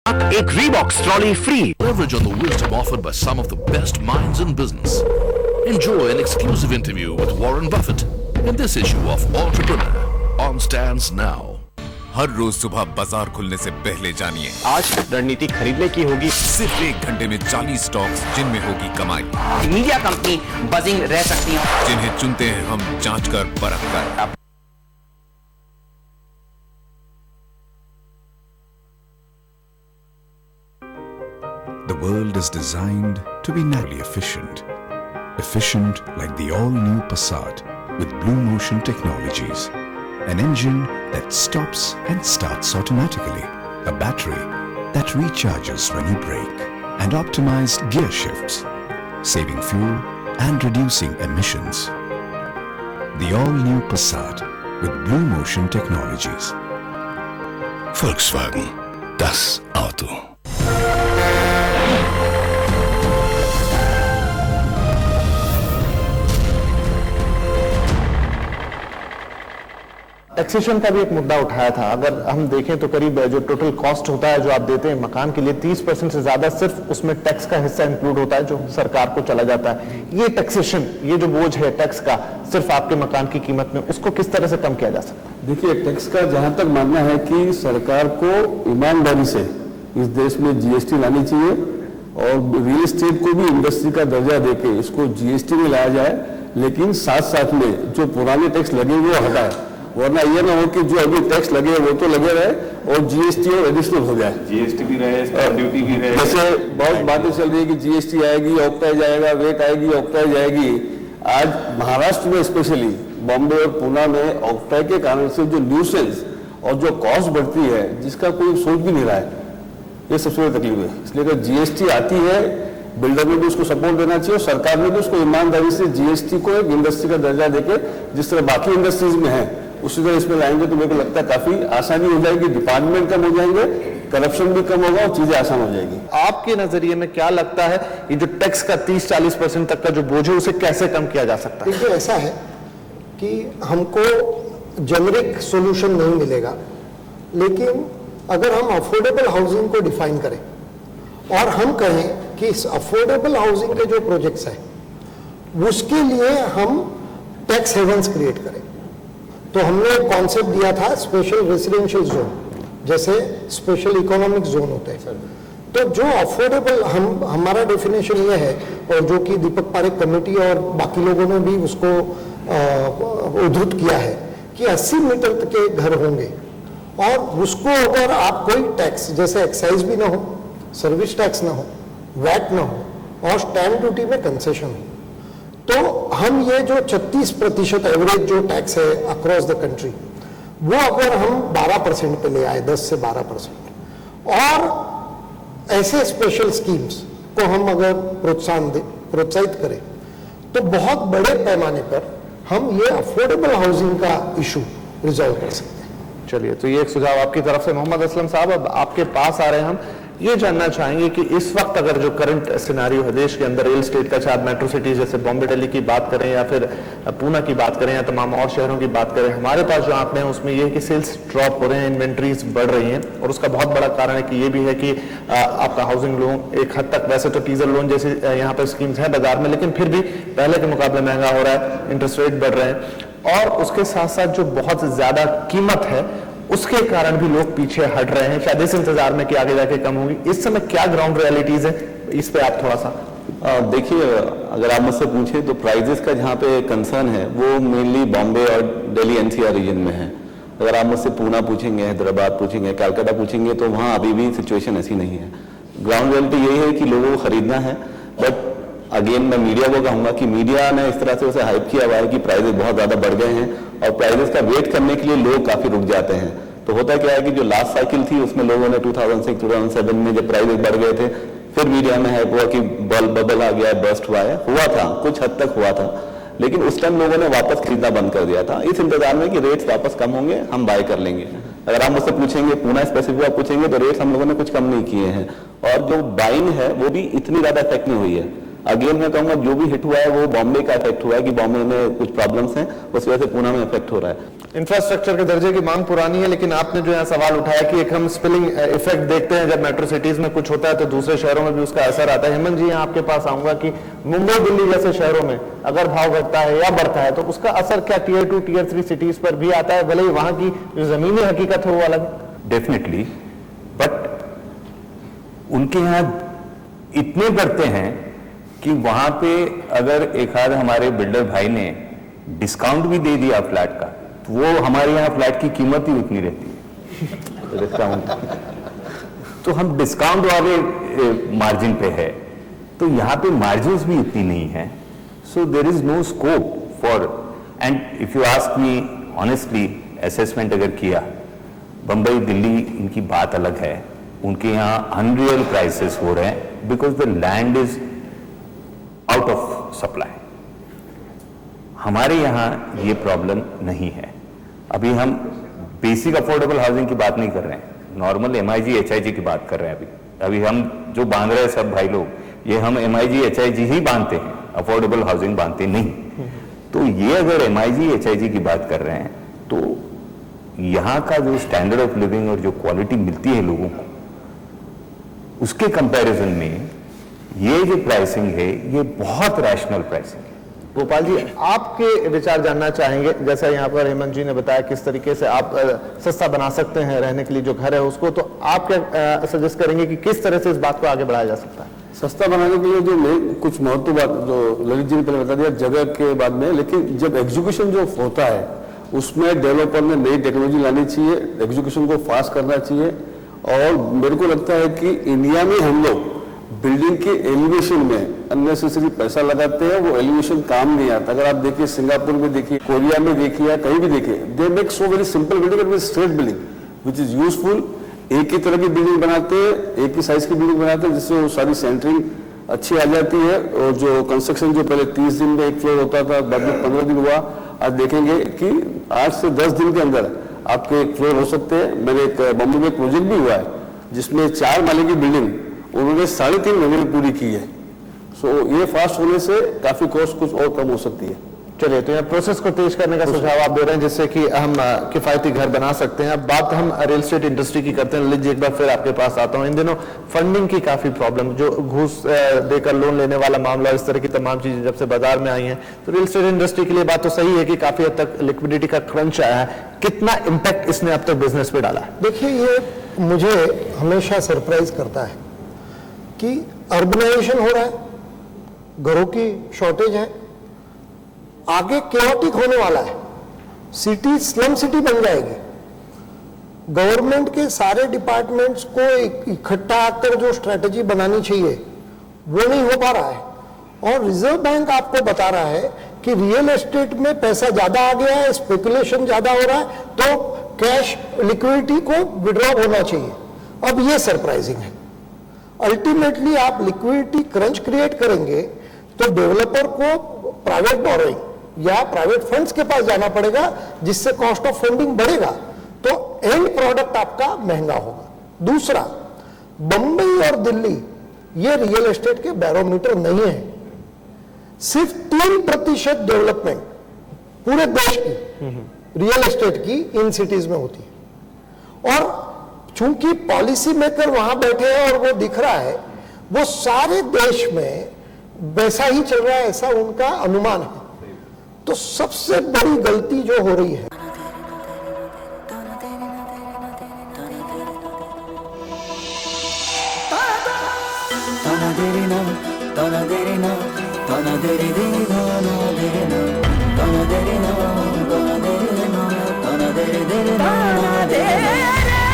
एक Reebok trolley free. Leverage on the wisdom offered by some of the best minds in business. Enjoy an exclusive interview with Warren Buffett in this issue of Entrepreneur on Stands Now. हर रोज सुबह बाजार खुलने से पहले जानिए आज रणनीति खरीदने की होगी। सिर्फ 1 घंटे में 40 स्टॉक्स जिनमें होगी कमाई, मीडिया कंपनी बजिंग रह सकती है, जिन्हें चुनते हैं हम जांच कर परख कर। The world is designed to be narrowly efficient. Efficient like the all-new Passat with Blue Motion Technologies. An engine that stops and starts automatically. A battery that recharges when you brake. And optimized gear shifts, saving fuel and reducing emissions. The all-new Passat with Blue Motion Technologies. Volkswagen, das Auto. Taxation का भी एक मुद्दा उठाया था। अगर हम देखें तो करीब जो टोटल कॉस्ट होता है जो आप देते हैं मकान के लिए 30% से ज्यादा सिर्फ उसमें टैक्स का हिस्सा इंक्लूड होता है जो सरकार को चला जाता है। ये टैक्सेशन, ये जो बोझ है टैक्स का सिर्फ आपके मकान की कीमत में, उसको किस तरह से कम किया जा सकता है? देखिए, टैक्स का जहां तक मानना है कि सरकार को ईमानदारी से इस देश में जीएसटी लानी चाहिए और रियल एस्टेट को भी इंडस्ट्री का दर्जा देके इसको जीएसटी में लाया जाए, लेकिन साथ साथ में जो पुराने टैक्स लगे वो हटाए, वरना ये ना हो कि जो अभी टैक्स लगे वो तो लगे रहे और जीएसटी और एडिशनल हो जाए। जीएसटी भी रहे, स्टैंप ड्यूटी भी रहे। जैसे बहुत बातें चल रही है कि जीएसटी आएगी, ऑक्टाइज आएगा, वेट आएगी, ऑक्टाइज आएगी। आज महाराष्ट्र में स्पेशली बॉम्बे और पुणे में ऑक्टाइज के कारण से जो न्यूसेंस और जो कॉस्ट बढ़ती है जिसका कोई सोच भी नहीं रहा है, ये सबसे बड़ी तकलीफ है। इसलिए अगर जीएसटी आती है, बिल्डर में भी उसको सपोर्ट देना चाहिए और सरकार ने भी उसको ईमानदारी से जीएसटी को एक इंडस्ट्री का दर्जा देके जिस तरह बाकी इंडस्ट्रीज में है उसी तरह इसमें लाएंगे तो मेरे को लगता है काफी आसानी हो जाएगी, डिपार्टमेंट कम हो जाएंगे, करप्शन भी कम होगा और चीजें आसान हो जाएगी। आपके नजरिए में क्या लगता है ये जो टैक्स का 30-40% तक का जो बोझ है उसे कैसे कम किया जा सकता है? देखिए, ऐसा है कि हमको जेनरिक सॉल्यूशन नहीं मिलेगा, लेकिन अगर हम अफोर्डेबल हाउसिंग को डिफाइन करें और हम कहें कि इस अफोर्डेबल हाउसिंग के जो प्रोजेक्ट्स हैं उसके लिए हम टैक्स हेवन्स क्रिएट करें, तो हमने एक कॉन्सेप्ट दिया था स्पेशल रेसिडेंशियल जोन, जैसे स्पेशल इकोनॉमिक जोन होते हैं। तो जो अफोर्डेबल, हमारा डेफिनेशन ये है और जो कि दीपक पारेख कमेटी और बाकी लोगों ने भी उसको उद्धृत किया है कि 80 मीटर तक के घर होंगे और उसको अगर आप कोई टैक्स जैसे एक्साइज भी ना हो, सर्विस टैक्स ना हो, वैट ना हो और स्टैंप ड्यूटी में कंसेशन हो, तो हम ये जो 36% एवरेज जो टैक्स है अक्रॉस द कंट्री वो अगर हम 12% पे ले आए, 10 से 12%, और ऐसे स्पेशल स्कीम्स को हम अगर प्रोत्साहित करें तो बहुत बड़े पैमाने पर हम ये अफोर्डेबल हाउसिंग का इशू रिजॉल्व कर सकते हैं। चलिए, तो ये एक सुझाव आपकी तरफ से। मोहम्मद असलम साहब, अब आपके पास आ रहे हैं हम ये जानना चाहेंगे कि इस वक्त अगर जो करंट सिनेरियो है देश के अंदर रियल एस्टेट का, चाहे मेट्रो सिटीज जैसे बॉम्बे दिल्ली की बात करें या फिर पुणे की बात करें या तमाम और शहरों की बात करें, हमारे पास जो आंकड़े हैं उसमें ये है कि सेल्स ड्रॉप हो रहे हैं, इन्वेंट्रीज बढ़ रही हैं और उसका बहुत बड़ा कारण है कि ये भी है कि आपका हाउसिंग लोन एक हद तक, वैसे तो टीजर लोन जैसे यहाँ पर स्कीम्स हैं बाजार में, लेकिन फिर भी पहले के मुकाबले महंगा हो रहा है, इंटरेस्ट रेट बढ़ रहे हैं और उसके साथ साथ जो बहुत ज्यादा कीमत है उसके कारण भी लोग पीछे हट रहे हैं, शायद इस इंतजार में कि आगे जाके कम होगी। इस समय क्या ग्राउंड रियलिटीज है, इस पे आप थोड़ा सा देखिए, अगर आप मुझसे पूछे तो प्राइजेस का जहाँ पे कंसर्न है वो मेनली बॉम्बे और दिल्ली एनसीआर रीजन में है। अगर आप मुझसे पुणे पूछेंगे, हैदराबाद पूछेंगे, कलकत्ता पूछेंगे तो वहाँ अभी भी सिचुएशन ऐसी नहीं है। ग्राउंड रियलिटी यही है कि लोगों को खरीदना है, बट अगेन मैं मीडिया को कहूंगा कि मीडिया ने इस तरह से उसे हाइप किया हुआ है कि प्राइजेस बहुत ज्यादा बढ़ गए हैं और प्राइजेस का वेट करने के लिए लोग काफी रुक जाते हैं। तो होता क्या है कि जो लास्ट साइकिल थी उसमें लोगों ने 2006-2007 में जब प्राइजेस बढ़ गए थे, फिर मीडिया में हाइप हुआ कि बबल आ गया, बस्ट हुआ था, कुछ हद तक हुआ था, लेकिन उस टाइम लोगों ने वापस खरीदना बंद कर दिया था इस इंतजार में कि रेट्स वापस कम होंगे, हम बाय कर लेंगे। अगर आप मुझसे पूछेंगे, पुणे स्पेसिफिक आप पूछेंगे तो रेट्स हम लोगों ने कुछ कम नहीं किए हैं और जो बाइंग है वो भी इतनी ज्यादा इफेक्ट नहीं हुई है। अगेन मैं कहूँगा जो भी हिट हुआ है वो बॉम्बे का इफेक्ट हुआ है कि बॉम्बे में कुछ प्रॉब्लम्स हैं, उस वजह से पूना में इफेक्ट हो रहा है। इंफ्रास्ट्रक्चर के दर्जे की मांग पुरानी है, लेकिन आपने जो यहाँ सवाल उठाया कि एक हम स्पिलिंग इफेक्ट देखते हैं, जब मेट्रो सिटीज में कुछ होता है तो दूसरे शहरों में भी उसका असर आता है। हेमंत जी, यहाँ आपके पास आऊंगा कि मुंबई दिल्ली जैसे शहरों में अगर भाव घटता है या बढ़ता है तो उसका असर क्या टियर 2 टियर 3 सिटीज पर भी आता है, भले ही वहां की जो जमीनी हकीकत है वो अलग? डेफिनेटली, बट उनके यहाँ इतने बढ़ते हैं कि वहां पे अगर एक आध हमारे बिल्डर भाई ने डिस्काउंट भी दे दिया फ्लैट का, तो वो हमारे यहाँ फ्लैट की कीमत ही उतनी रहती है डिस्काउंट। तो हम डिस्काउंट वाले मार्जिन पे है, तो यहाँ पे मार्जिन्स भी इतनी नहीं है। So there is no scope for, and if you ask me honestly, assessment अगर किया, बंबई दिल्ली इनकी बात अलग है, उनके यहाँ अनरियल प्राइसेस हो रहे हैं because the land is out of supply. हमारे यहाँ ये प्रॉब्लम नहीं है। अभी हम बेसिक अफोर्डेबल हाउसिंग की बात नहीं कर रहे हैं, नॉर्मल MIG HIG की बात कर रहे हैं। अभी हम जो बांध रहे हैं सब भाई लोग, ये हम MIG HIG ही बांधते हैं, अफोर्डेबल हाउसिंग बांधते नहीं। तो ये अगर MIG HIG की बात कर रहे हैं तो यहाँ का जो स्टैंडर्ड ऑफ लिविंग और जो क्वालिटी मिलती है लोगों को, उसके कंपैरिजन में ये जो प्राइसिंग है ये बहुत रैशनल प्राइसिंग है। गोपाल जी, आपके विचार जानना चाहेंगे, जैसा यहाँ पर हेमंत जी ने बताया किस तरीके से आप सस्ता बना सकते हैं रहने के लिए जो घर है उसको, तो आप क्या सजेस्ट करेंगे कि किस तरह से इस बात को आगे बढ़ाया जा सकता है? सस्ता बनाने के लिए जो कुछ महत्व बात जो ललित जी ने पहले बता दिया जगह के बाद में, लेकिन जब एग्जीक्यूशन जो होता है उसमें डेवलपर ने नई टेक्नोलॉजी लानी चाहिए, एग्जीक्यूशन को फास्ट करना चाहिए। और मेरे को लगता है कि इंडिया में हम लोग बिल्डिंग के एलिवेशन में अननेसेसरी पैसा लगाते हैं, वो एलिवेशन काम नहीं आता। अगर आप देखिए सिंगापुर में देखिए, कोरिया में देखिए, या कहीं भी देखिए, they make so very simple building with straight building which is useful. एक ही तरह की बिल्डिंग बनाते हैं, एक ही साइज की बिल्डिंग बनाते हैं, जिससे वो सारी सेंटरिंग अच्छी आ जाती है। और जो कंस्ट्रक्शन जो पहले 30 दिन में एक फ्लोर होता था, बाद में 15 दिन हुआ, आज देखेंगे कि 8 से 10 दिन के अंदर आपके एक फ्लोर हो सकते हैं। मैंने एक बॉम्बे में प्रोजेक्ट भी हुआ है जिसमें 4 माले की बिल्डिंग उन्होंने 3.5 महीने में पूरी की है। सो ये फास्ट होने से काफी कॉस्ट कुछ और कम हो सकती है। चलिए, तो यहाँ प्रोसेस को तेज करने का सुझाव आप दे रहे हैं जिससे कि हम किफायती घर बना सकते हैं। अब बात हम रियल एस्टेट इंडस्ट्री की करते हैं। ललित जी, एक बार फिर आपके पास आता हूँ। इन दिनों फंडिंग की काफी प्रॉब्लम, जो घूस देकर लोन लेने वाला मामला, इस तरह की तमाम चीजें जब से बाजार में आई हैं, तो रियल एस्टेट इंडस्ट्री के लिए बात तो सही है कि काफी हद तक लिक्विडिटी का क्रंच आया है। कितना इंपैक्ट इसने अब तक बिजनेस पे डाला है? देखिए, ये मुझे हमेशा सरप्राइज करता है कि अर्बनाइजेशन हो रहा है, घरों की शॉर्टेज है, आगे केओटिक होने वाला है, सिटी स्लम सिटी बन जाएगी। गवर्नमेंट के सारे डिपार्टमेंट्स को इकट्ठा आकर जो स्ट्रेटजी बनानी चाहिए वो नहीं हो पा रहा है। और रिजर्व बैंक आपको बता रहा है कि रियल एस्टेट में पैसा ज्यादा आ गया है, स्पेकुलेशन ज्यादा हो रहा है, तो कैश लिक्विडिटी को विड्रॉ होना चाहिए। अब ये सरप्राइजिंग है। अल्टीमेटली आप लिक्विडिटी क्रंच क्रिएट करेंगे तो डेवलपर को प्राइवेट बोरोइंग या प्राइवेट फंड्स के पास जाना पड़ेगा, जिससे कॉस्ट ऑफ फंडिंग बढ़ेगा, तो एंड प्रोडक्ट आपका महंगा होगा। दूसरा, बंबई और दिल्ली ये रियल एस्टेट के बैरोमीटर नहीं है। सिर्फ 3% डेवलपमेंट पूरे देश की रियल एस्टेट की इन सिटीज में होती है। और चूंकि पॉलिसी मेकर वहां बैठे हैं और वो दिख रहा है, वो सारे देश में वैसा ही चल रहा है, ऐसा उनका अनुमान है। तो सबसे बड़ी गलती जो हो रही है, Tana deri na, tana deri na, tana deri deri.